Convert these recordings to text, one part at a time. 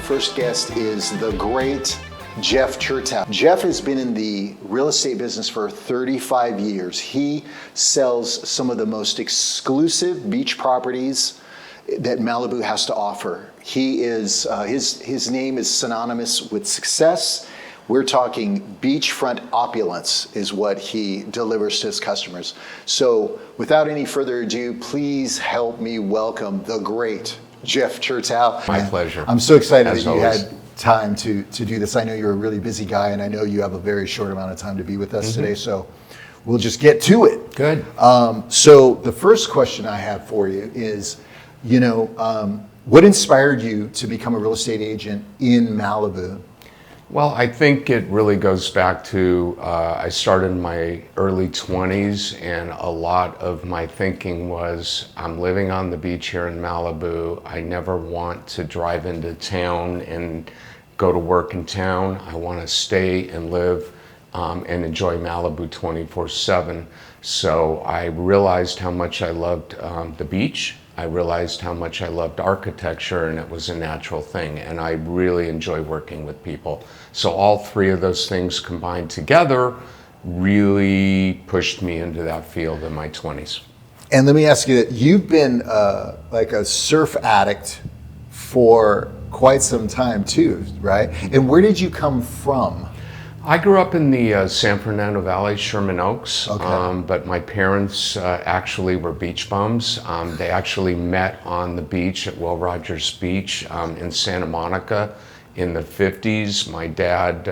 first guest is the great Jeff Chertow. Jeff has been in the real estate business for 35 years. He sells some of the most exclusive beach properties that Malibu has to offer. He is his name is synonymous with success. We're talking beachfront opulence is what he delivers to his customers. So without any further ado, please help me welcome the great Jeff Chertow. My pleasure. I'm so excited As that you always. had time to do this. I know you're a really busy guy, and I know you have a very short amount of time to be with us today, so we'll just get to it. Good. So the first question I have for you is, what inspired you to become a real estate agent in Malibu? Well, I think it really goes back to I started in my early 20s, and a lot of my thinking was, I'm living on the beach here in Malibu. I never want to drive into town and go to work in town. I want to stay and live and enjoy Malibu 24/7. So I realized how much I loved the beach. I realized how much I loved architecture, and it was a natural thing. And I really enjoy working with people. So all three of those things combined together really pushed me into that field in my 20s. And let me ask you that you've been like a surf addict for quite some time too, right? And where did you come from? I grew up in the San Fernando Valley, Sherman Oaks, Okay. but my parents actually were beach bums. They actually met on the beach at Will Rogers Beach in Santa Monica in the 50s. My dad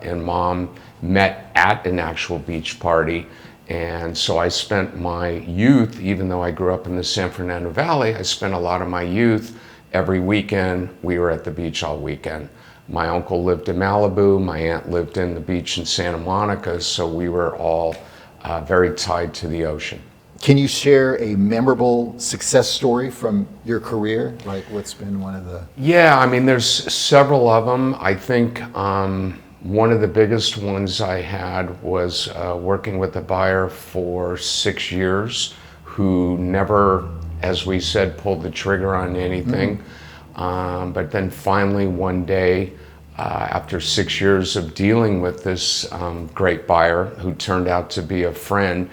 and mom met at an actual beach party, and so I spent my youth, even though I grew up in the San Fernando Valley, I spent a lot of my youth every weekend. We were at the beach all weekend. My uncle lived in Malibu, my aunt lived in the beach in Santa Monica, so we were all very tied to the ocean. Can you share a memorable success story from your career? Like what's been one of the... Yeah, I mean, there's several of them. I think one of the biggest ones I had was working with a buyer for 6 years who never, as we said, pulled the trigger on anything. But then finally one day, after 6 years of dealing with this great buyer who turned out to be a friend,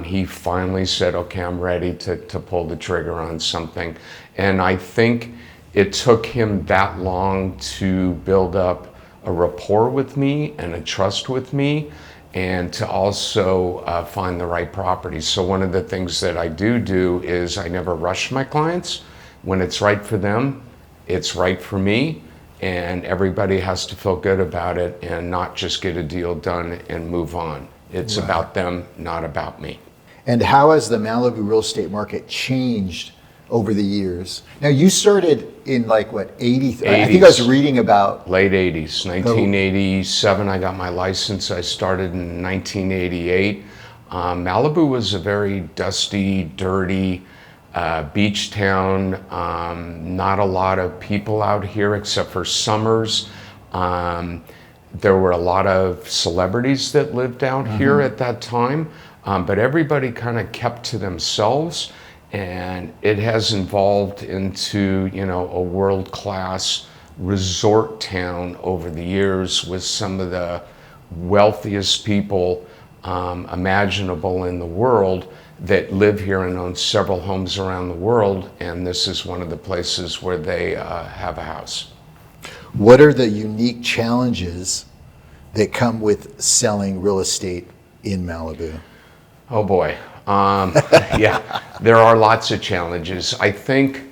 he finally said, okay, I'm ready to pull the trigger on something. And I think it took him that long to build up a rapport with me and a trust with me, and to also find the right property. So one of the things that I do is I never rush my clients. When it's right for them, it's right for me, and everybody has to feel good about it and not just get a deal done and move on. It's Right. about them, not about me. And how has the Malibu real estate market changed over the years? Now you started in like what, 80? I think I was 80s. reading about... Late 80s, 1987, I got my license. I started in 1988. Malibu was a very dusty, dirty, beach town, not a lot of people out here except for summers. There were a lot of celebrities that lived out here at that time, but everybody kind of kept to themselves, and it has evolved into, a world-class resort town over the years with some of the wealthiest people imaginable in the world that live here and own several homes around the world, and this is one of the places where they have a house. What are the unique challenges that come with selling real estate in Malibu? Oh boy. Yeah, there are lots of challenges. I think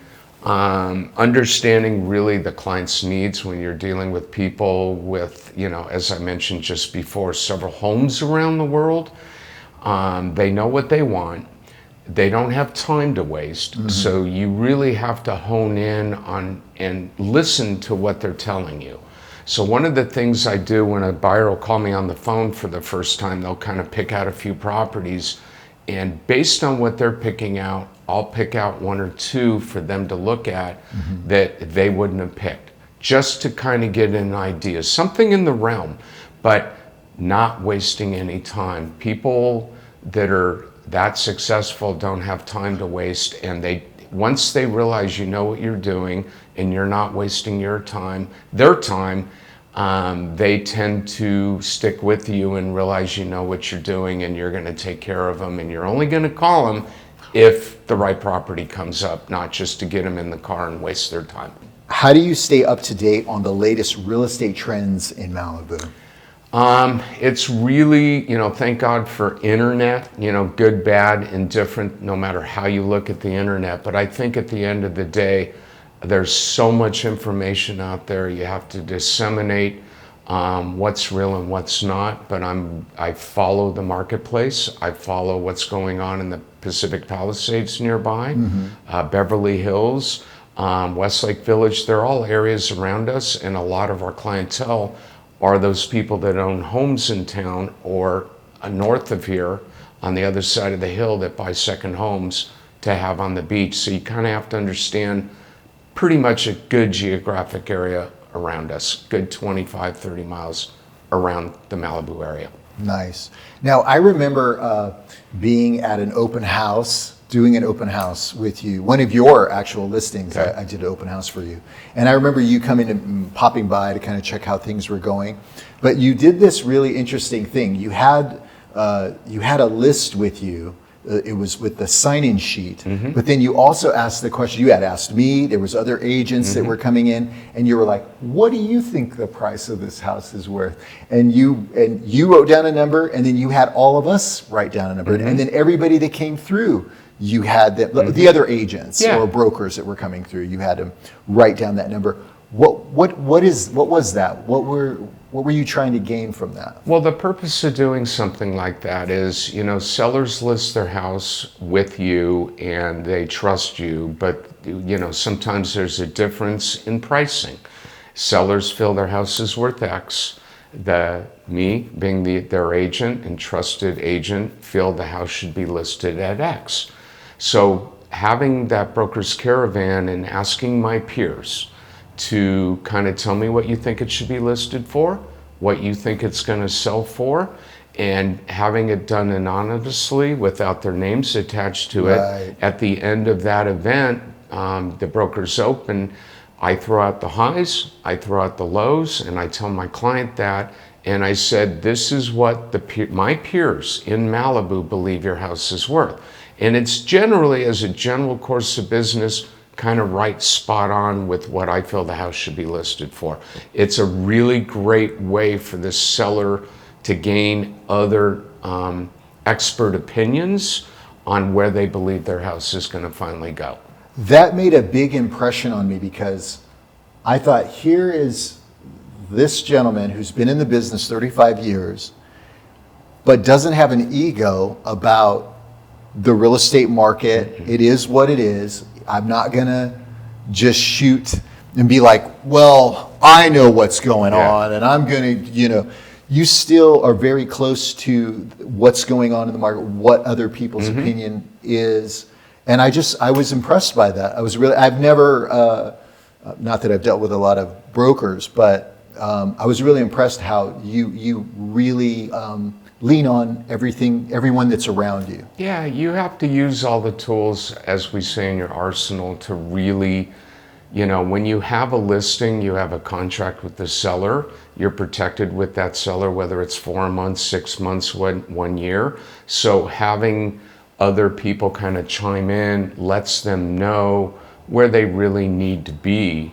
understanding really the client's needs when you're dealing with people with, as I mentioned just before, several homes around the world. They know what they want. They don't have time to waste. So you really have to hone in on and listen to what they're telling you. So one of the things I do when a buyer will call me on the phone for the first time, they'll kind of pick out a few properties, and based on what they're picking out, I'll pick out one or two for them to look at that they wouldn't have picked, just to kind of get an idea, something in the realm, but not wasting any time. People that are that successful don't have time to waste, and once they realize you know what you're doing and you're not wasting their time, they tend to stick with you and realize you know what you're doing and you're going to take care of them, and you're only going to call them if the right property comes up, not just to get them in the car and waste their time. How do you stay up to date on the latest real estate trends in Malibu? It's really, thank God for internet, good, bad, indifferent, no matter how you look at the internet. But I think at the end of the day, there's so much information out there. You have to disseminate what's real and what's not. But I follow the marketplace. I follow what's going on in the Pacific Palisades nearby, Beverly Hills, Westlake Village. They're all areas around us, and a lot of our clientele are those people that own homes in town or north of here on the other side of the hill that buy second homes to have on the beach. So you kind of have to understand pretty much a good geographic area around us, good 25, 30 miles around the Malibu area. Nice. Now, I remember being at an open house, doing an open house with you, one of your actual listings. Okay. I did an open house for you. And I remember you coming and popping by to kind of check how things were going. But you did this really interesting thing. You had a list with you. It was with the sign-in sheet. But then you also asked the question, you had asked me, there was other agents that were coming in, and you were like, what do you think the price of this house is worth? And you wrote down a number, and then you had all of us write down a number. And then everybody that came through, you had the other agents or brokers that were coming through, you had to write down that number. What was that? What were you trying to gain from that? Well, the purpose of doing something like that is, sellers list their house with you and they trust you, but sometimes there's a difference in pricing. Sellers feel their house is worth X. Me being their agent and trusted agent feel the house should be listed at X. So having that broker's caravan and asking my peers to kind of tell me what you think it should be listed for, what you think it's going to sell for, and having it done anonymously without their names attached to it. At the end of that event, the broker's open. I throw out the highs, I throw out the lows, and I tell my client that. And I said, this is what my peers in Malibu believe your house is worth. And it's generally, as a general course of business, kind of right spot on with what I feel the house should be listed for. It's a really great way for the seller to gain other expert opinions on where they believe their house is going to finally go. That made a big impression on me because I thought, here is this gentleman who's been in the business 35 years, but doesn't have an ego about the real estate market. It is what it is. I'm not going to just shoot and be like, well, I know what's going on and I'm going to, you still are very close to what's going on in the market, what other people's opinion is. And I was impressed by that. I've never, not that I've dealt with a lot of brokers, but I was really impressed how you really lean on everyone that's around you. Yeah, you have to use all the tools, as we say, in your arsenal to really, when you have a listing, you have a contract with the seller, you're protected with that seller, whether it's 4 months, 6 months, 1 year. So having other people kind of chime in lets them know where they really need to be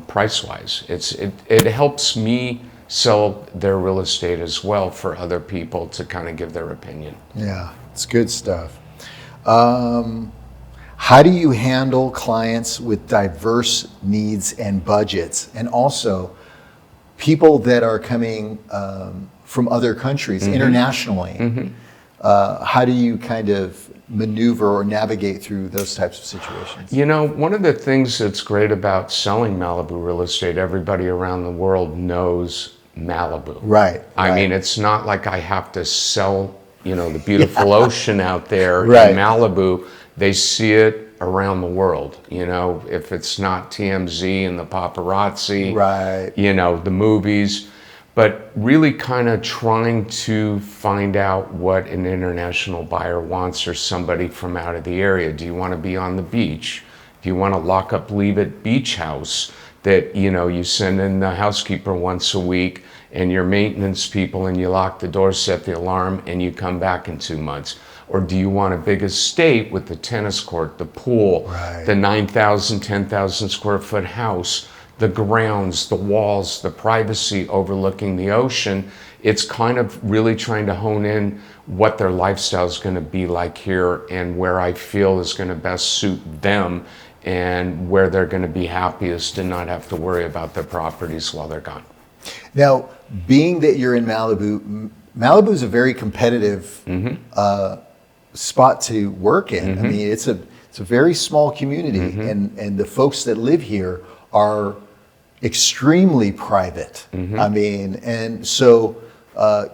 price-wise. It helps me sell their real estate as well for other people to kind of give their opinion. Yeah, it's good stuff. How do you handle clients with diverse needs and budgets, and also people that are coming from other countries internationally? How do you kind of maneuver or navigate through those types of situations? One of the things that's great about selling Malibu real estate, everybody around the world knows Malibu. Right. I mean, it's not like I have to sell, the beautiful ocean out there in Malibu. They see it around the world, if it's not TMZ and the paparazzi, the movies. but really kind of trying to find out what an international buyer wants or somebody from out of the area. Do you want to be on the beach? Do you want to lock up, leave it beach house that, you know, you send in the housekeeper once a week and your maintenance people, and you lock the door, set the alarm, and you come back in 2 months? Or do you want a big estate with the tennis court, the pool, Right. the 9,000, 10,000 square foot house, the grounds, the walls, the privacy overlooking the ocean? It's kind of really trying to hone in what their lifestyle is going to be like here and where I feel is going to best suit them and where they're going to be happiest and not have to worry about their properties while they're gone. Now, being that you're in Malibu, Malibu is a very competitive spot to work in. I mean, it's a very small community, and the folks that live here are extremely private. I mean, and so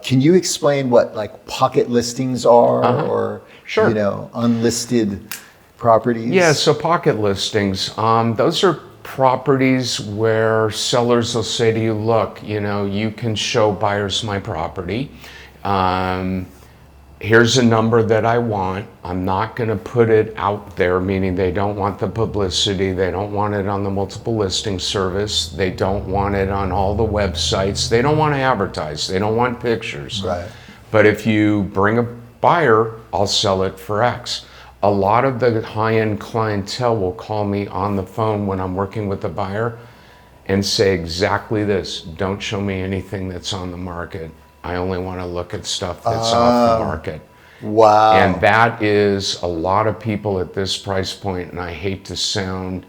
can you explain what like pocket listings are, or Sure. you know, unlisted properties? Yeah, so pocket listings, those are properties where sellers will say to you, look, you know, you can show buyers my property. Here's a number that I want. I'm not going to put it out there, meaning they don't want the publicity. They don't want it on the multiple listing service. They don't want it on all the websites. They don't want to advertise. They don't want pictures. Right. But if you bring a buyer, I'll sell it for X. A lot of the high-end clientele will call me on the phone when I'm working with a buyer and say exactly this: don't show me anything that's on the market. I only want to look at stuff that's off the market. Wow. And that is a lot of people at this price point, and I hate to sound,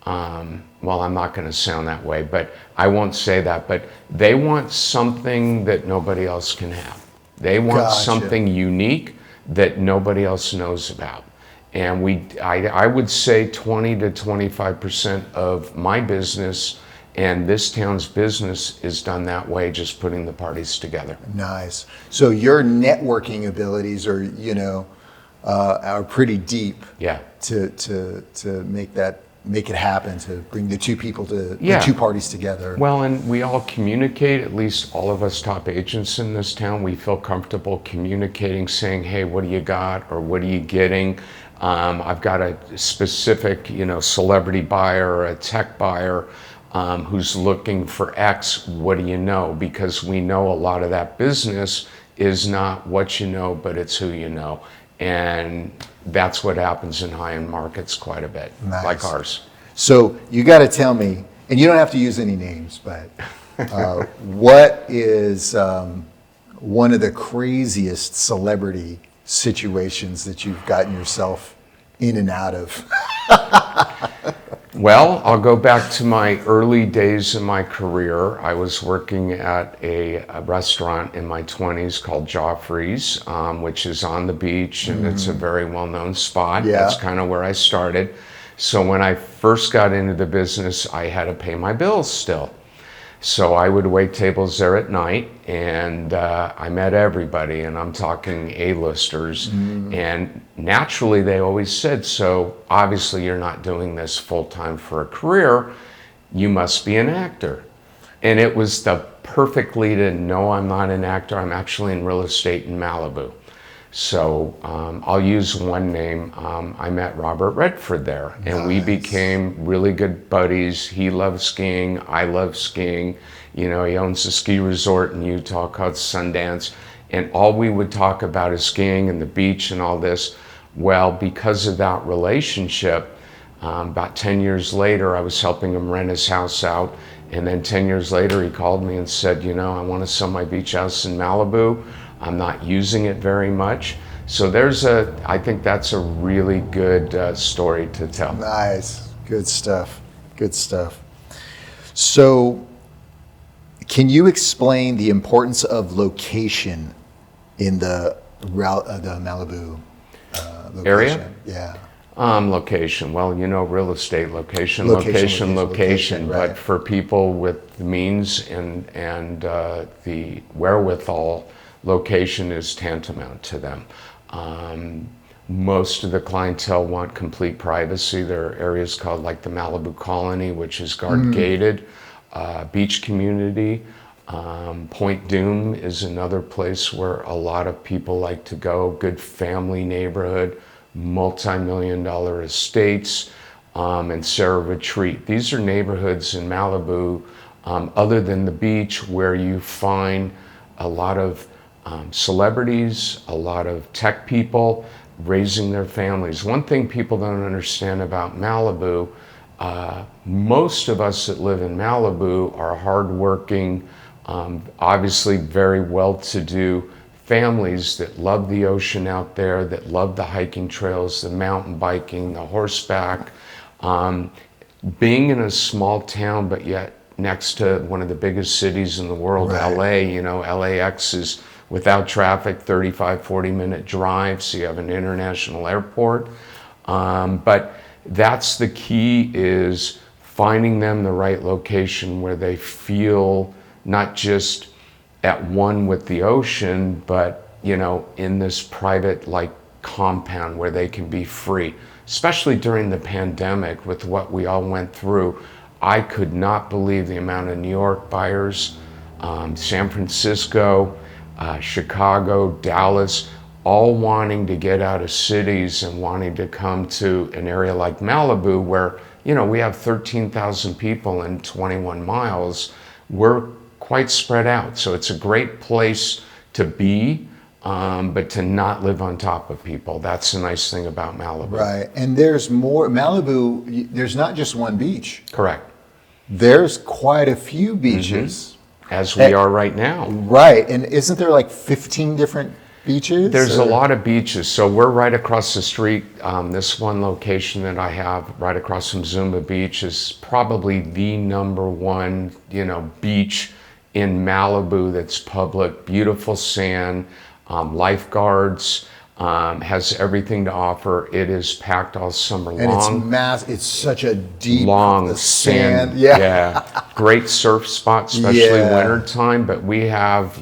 well, I'm not going to sound that way, but I won't say that, but they want something that nobody else can have. They want Gotcha. something unique that nobody else knows about. And I would say 20 to 25% of my business and this town's business is done that way, just putting the parties together. Nice. So your networking abilities are, you know, are pretty deep. Yeah. To make it happen, to bring the two people the Yeah. two parties together. Well, and we all communicate, at least all of us top agents in this town, we feel comfortable communicating, saying, hey, what do you got, or what are you getting? I've got a specific, you know, celebrity buyer or a tech buyer who's looking for X. What do you know? Because we know a lot of that business is not what you know, but it's who you know. And that's what happens in high-end markets quite a bit, Nice. like ours. So you got to tell me, and you don't have to use any names, but what is one of the craziest celebrity situations that you've gotten yourself in and out of? Well, I'll go back to my early days in my career. I was working at a restaurant in my 20s called Joffrey's, which is on the beach, and it's a very well-known spot. Yeah. That's kind of where I started. So when I first got into the business, I had to pay my bills still. So I would wait tables there at night, and I met everybody, and I'm talking A-listers. And naturally, they always said, so obviously you're not doing this full-time for a career, you must be an actor. And it was the perfect lead in, no, I'm not an actor, I'm actually in real estate in Malibu. So I'll use one name. I met Robert Redford there, and we became really good buddies. He loves skiing, I love skiing. You know, he owns a ski resort in Utah called Sundance, and all we would talk about is skiing and the beach and all this. Well, because of that relationship, about 10 years later, I was helping him rent his house out, and then 10 years later, he called me and said, you know, I want to sell my beach house in Malibu. I'm not using it very much. So I think that's a really good story to tell. Nice. Good stuff. Good stuff. So can you explain the importance of location in the Malibu location? Area? Yeah. Location. Well, you know, real estate, location. Location, right. But for people with the means and the wherewithal, location is tantamount to them. Most of the clientele want complete privacy. There are areas called like the Malibu Colony, which is guard gated, beach community. Point Dume is another place where a lot of people like to go. Good family neighborhood, multi-million-dollar estates, and Sarah Retreat. These are neighborhoods in Malibu, other than the beach, where you find a lot of celebrities, a lot of tech people raising their families. One thing people don't understand about Malibu, most of us that live in Malibu are hardworking, obviously very well-to-do families that love the ocean out there, that love the hiking trails, the mountain biking, the horseback. Being in a small town, but yet next to one of the biggest cities in the world, Right. LA, LAX is without traffic, 35, 40-minute drive, so you have an international airport. But that's the key, is finding them the right location where they feel not just at one with the ocean, but in this private compound where they can be free. Especially during the pandemic, with what we all went through, I could not believe the amount of New York buyers, San Francisco, Chicago, Dallas, all wanting to get out of cities and wanting to come to an area like Malibu, where we have 13,000 people in 21 miles. We're quite spread out, so it's a great place to be, but to not live on top of people. That's the nice thing about Malibu. Right. And there's more. Malibu, there's not just one beach. Correct. There's quite a few beaches. As we are right now. Right. And isn't there like 15 different beaches? There's a lot of beaches. So we're right across the street. This one location that I have right across from Zuma Beach is probably the number one, beach in Malibu that's public. Beautiful sand, lifeguards, has everything to offer. It is packed all summer long. And it's such a deep long sand. Yeah. Great surf spot, especially Yeah. wintertime. But we have,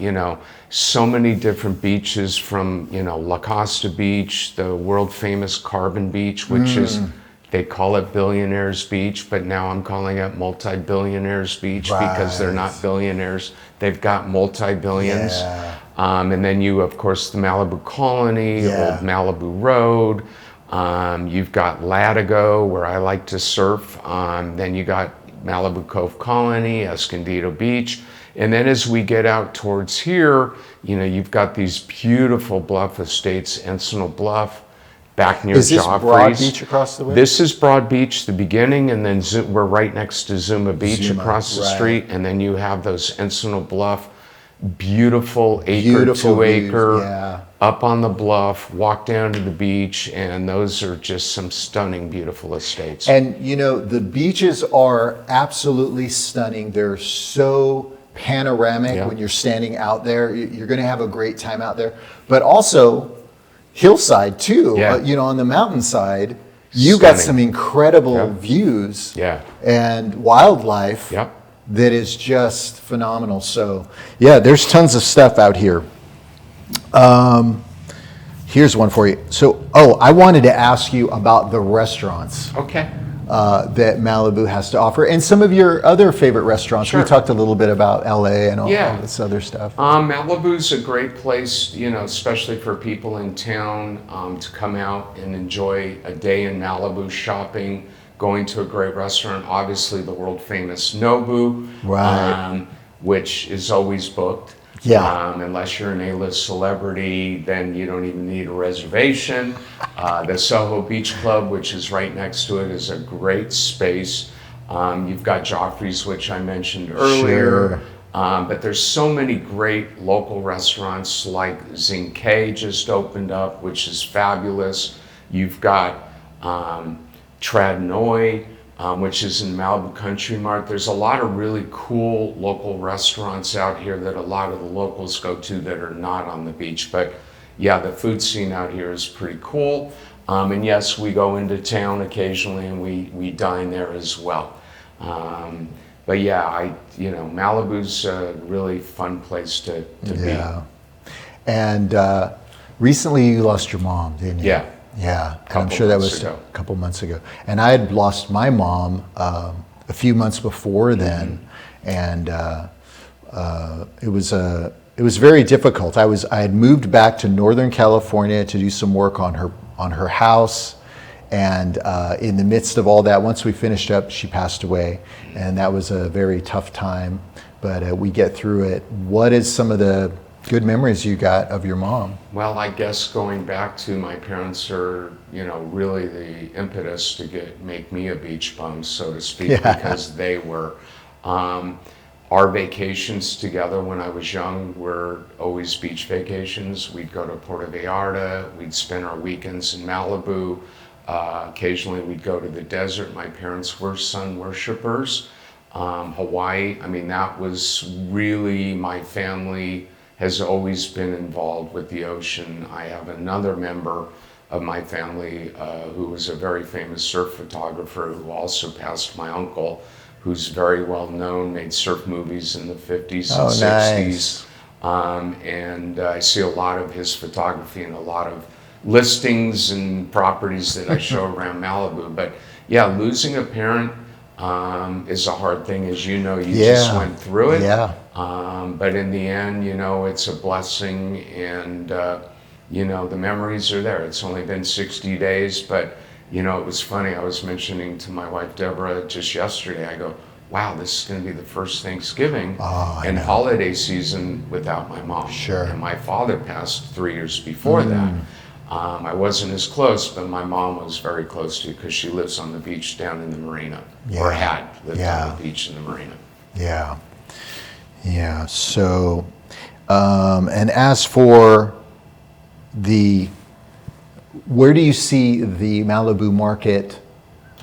so many different beaches, from, La Costa Beach, the world famous Carbon Beach, which is, they call it Billionaires Beach, but now I'm calling it Multi-Billionaires Beach, because they're not billionaires. They've got multi-billions. Yeah. And then of course, the Malibu Colony, Old Malibu Road. You've got Latigo, where I like to surf. Then you got Malibu Cove Colony, Escondido Beach. And then as we get out towards here, you've got these beautiful bluff estates, Encinal Bluff, back near Joffrey's. Is this Broad Beach across the way? This is Broad Beach, the beginning, and then we're right next to Zuma Beach across the street. And then you have those Encinal Bluff, beautiful Beautiful 2 acre, views, up on the bluff, walk down to the beach, and those are just some stunning, beautiful estates. And the beaches are absolutely stunning. They're so panoramic. When you're standing out there. You're going to have a great time out there. But also hillside too. On the mountainside, you got some incredible views. And wildlife. That is just phenomenal. So there's tons of stuff out here. Here's one for you. So, I wanted to ask you about the restaurants. Okay. That Malibu has to offer, and some of your other favorite restaurants. Sure. We talked a little bit about LA and all this other stuff. Malibu's a great place, especially for people in town, to come out and enjoy a day in Malibu shopping, going to a great restaurant. Obviously, the world famous Nobu, which is always booked. Unless you're an A-list celebrity, then you don't even need a reservation. The Soho Beach Club, which is right next to it, is a great space. You've got Joffrey's, which I mentioned earlier. But there's so many great local restaurants, like Zinke just opened up, which is fabulous. You've got Tradnoy, which is in Malibu Country Mart. There's a lot of really cool local restaurants out here that a lot of the locals go to that are not on the beach. But the food scene out here is pretty cool. And yes, we go into town occasionally and we dine there as well. But Malibu's a really fun place to be. And recently you lost your mom, didn't you? Yeah, and I'm sure that was a couple months ago. And I had lost my mom a few months before then, and it was very difficult. I had moved back to Northern California to do some work on her house, and in the midst of all that, once we finished up, she passed away, and that was a very tough time. But we get through it. What is some of the good memories you got of your mom? Well, I guess going back to my parents are, really the impetus to make me a beach bum, so to speak, because they were. Our vacations together when I was young were always beach vacations. We'd go to Puerto Vallarta, we'd spend our weekends in Malibu. Occasionally we'd go to the desert. My parents were sun worshipers. Hawaii, I mean, that was really, my family has always been involved with the ocean. I have another member of my family who was a very famous surf photographer who also passed, my uncle, who's very well known, made surf movies in the 50s and 60s. Nice. And I see a lot of his photography in a lot of listings and properties that I show around Malibu. But yeah, losing a parent is a hard thing, as you know, you just went through it. Yeah. But in the end, it's a blessing, and the memories are there. It's only been 60 days, but it was funny. I was mentioning to my wife, Deborah, just yesterday, I go, wow, this is going to be the first Thanksgiving and holiday season without my mom. Sure. And my father passed 3 years before that. I wasn't as close, but my mom was very close to, because she lives on the beach down in the marina, or had lived on the beach in the marina. Yeah. Yeah. So, and as for where do you see the Malibu market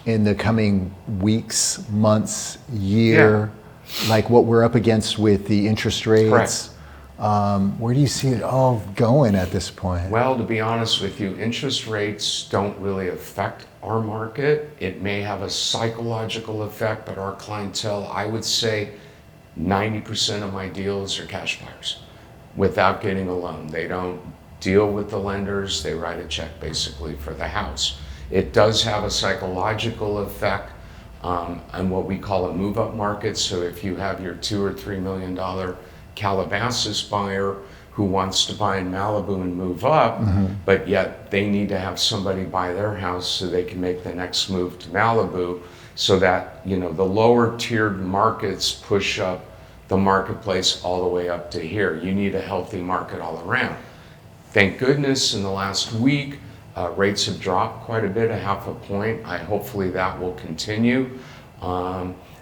in the coming weeks, months, year? Like what we're up against with the interest rates? Correct. Where do you see it all going at this point? Well, to be honest with you, interest rates don't really affect our market. It may have a psychological effect, but our clientele, I would say 90% of my deals are cash buyers without getting a loan. They don't deal with the lenders. They write a check basically for the house. It does have a psychological effect on what we call a move-up market. So if you have your $2 or $3 million Calabasas buyer who wants to buy in Malibu and move up, but yet they need to have somebody buy their house so they can make the next move to Malibu, so that the lower tiered markets push up the marketplace all the way up to here. You need a healthy market all around. Thank goodness in the last week rates have dropped quite a bit, a half a point. Hopefully that will continue.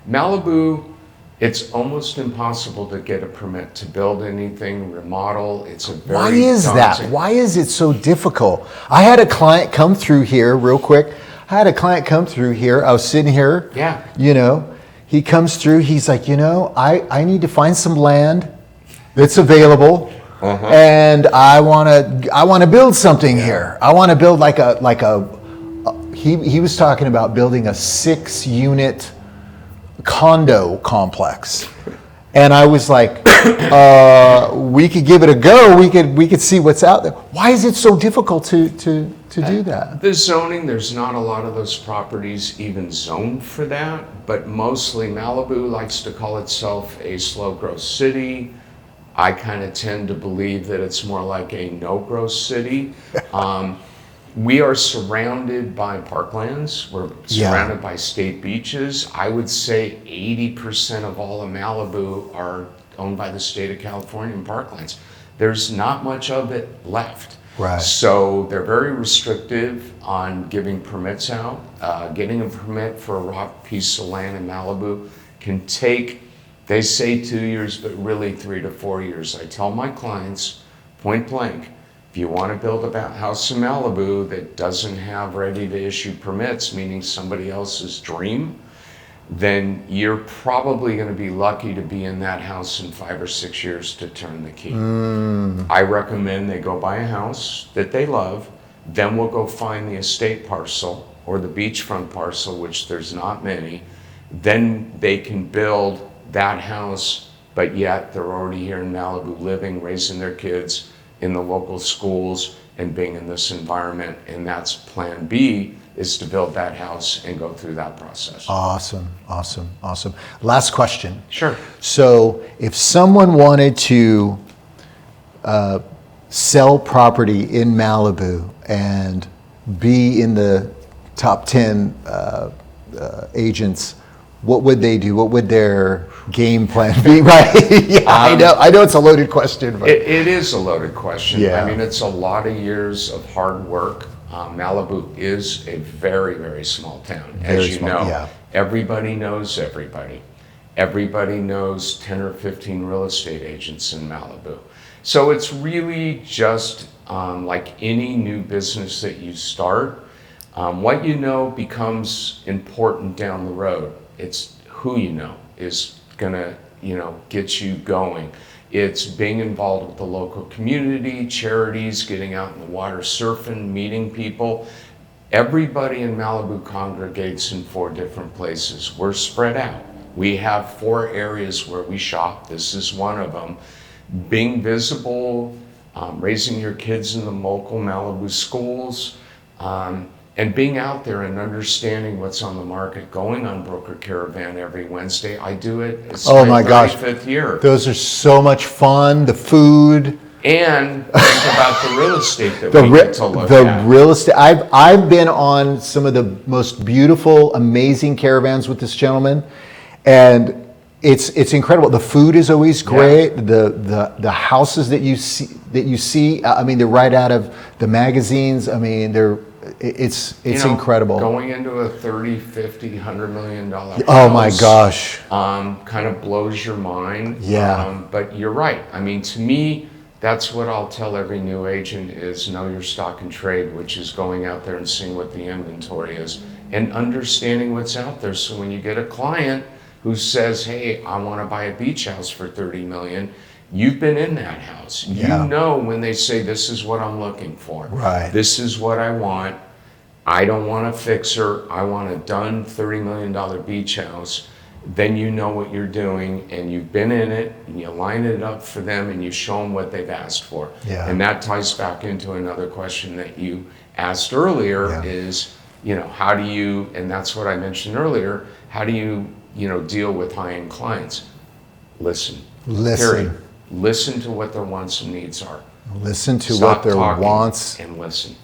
Malibu, it's almost impossible to get a permit to build anything, remodel. It's a very Why is that? Why is it so difficult? I had a client come through here real quick. I was sitting here. Yeah. He comes through. He's like, I need to find some land that's available, and I want to build something here. I want to build like a. He was talking about building a 6-unit condo complex, and I was like, we could give it a go. We could see what's out there. Why is it so difficult to do that? The zoning, there's not a lot of those properties even zoned for that, but mostly Malibu likes to call itself a slow growth city. I kind of tend to believe that it's more like a no growth city. We are surrounded by parklands. We're surrounded by state beaches. I would say 80% of all of Malibu are owned by the state of California and parklands. There's not much of it left. Right. So they're very restrictive on giving permits out. Getting a permit for a raw piece of land in Malibu can take, they say 2 years, but really 3 to 4 years. I tell my clients, point blank, if you want to build a house in Malibu that doesn't have ready to issue permits, meaning somebody else's dream, then you're probably going to be lucky to be in that house in 5 or 6 years to turn the key. I recommend they go buy a house that they love, then we'll go find the estate parcel or the beachfront parcel, which there's not many. Then they can build that house, but yet they're already here in Malibu living, raising their kids in the local schools and being in this environment. And that's plan B is to build that house and go through that process. Awesome, awesome, awesome. Last question. Sure. So if someone wanted to sell property in Malibu and be in the top 10 agents, what would they do? What would their game plan be? Right? Yeah, I know it's a loaded question. But it is a loaded question. Yeah. I mean, it's a lot of years of hard work. Malibu is a very, very small town. Very As you small, know, yeah. everybody knows everybody. Everybody knows 10 or 15 real estate agents in Malibu. So it's really just like any new business that you start, what you know becomes important down the road. It's who you know is gonna, get you going. It's being involved with the local community, charities, getting out in the water surfing, meeting people. Everybody in Malibu congregates in 4 different places. We're spread out. We have 4 areas where we shop. This is one of them. Being visible, raising your kids in the local Malibu schools, and being out there and understanding what's on the market, going on Broker Caravan every Wednesday. I do it. It's my 35th year. Those are so much fun. The food. And think about the real estate that we get to look at. Real estate. I've been on some of the most beautiful, amazing caravans with this gentleman, and it's incredible. The food is always great. Yeah. The houses that you see. I mean, they're right out of the magazines. I mean, it's incredible. Going into a 30, 50, $100 million house. Oh my gosh. Kind of blows your mind. Yeah. But you're right. I mean, to me, that's what I'll tell every new agent is know your stock and trade, which is going out there and seeing what the inventory is and understanding what's out there. So when you get a client who says, hey, I want to buy a beach house for $30 million, you've been in that house. Yeah. You know when they say, this is what I'm looking for. Right. This is what I want. I don't want a fixer. I want a done $30 million beach house. Then you know what you're doing and you've been in it and you line it up for them and you show them what they've asked for. Yeah. And that ties back into another question that you asked earlier is, how do you, and that's what I mentioned earlier, how do you, deal with high-end clients? Listen. Period. Listen to what their wants and needs are. Listen to Stop what their talking wants and listen.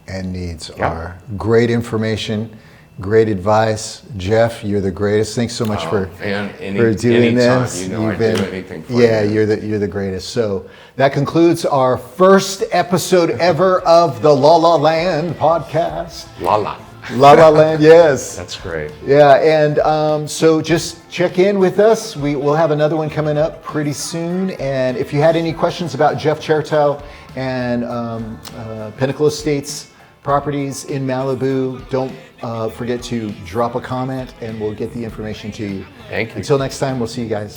And needs are. Great information, great advice. Jeff, you're the greatest. Thanks so much for doing this. I'd do anything for you. Yeah, you're the greatest. So that concludes our first episode ever of the La La Land podcast. La La. La La Land, yes. That's great. Yeah, and so just check in with us. We'll have another one coming up pretty soon. And if you had any questions about Jeff Chertow and Pinnacle Estates properties in Malibu, don't forget to drop a comment and we'll get the information to you. Thank you. Until next time, we'll see you guys.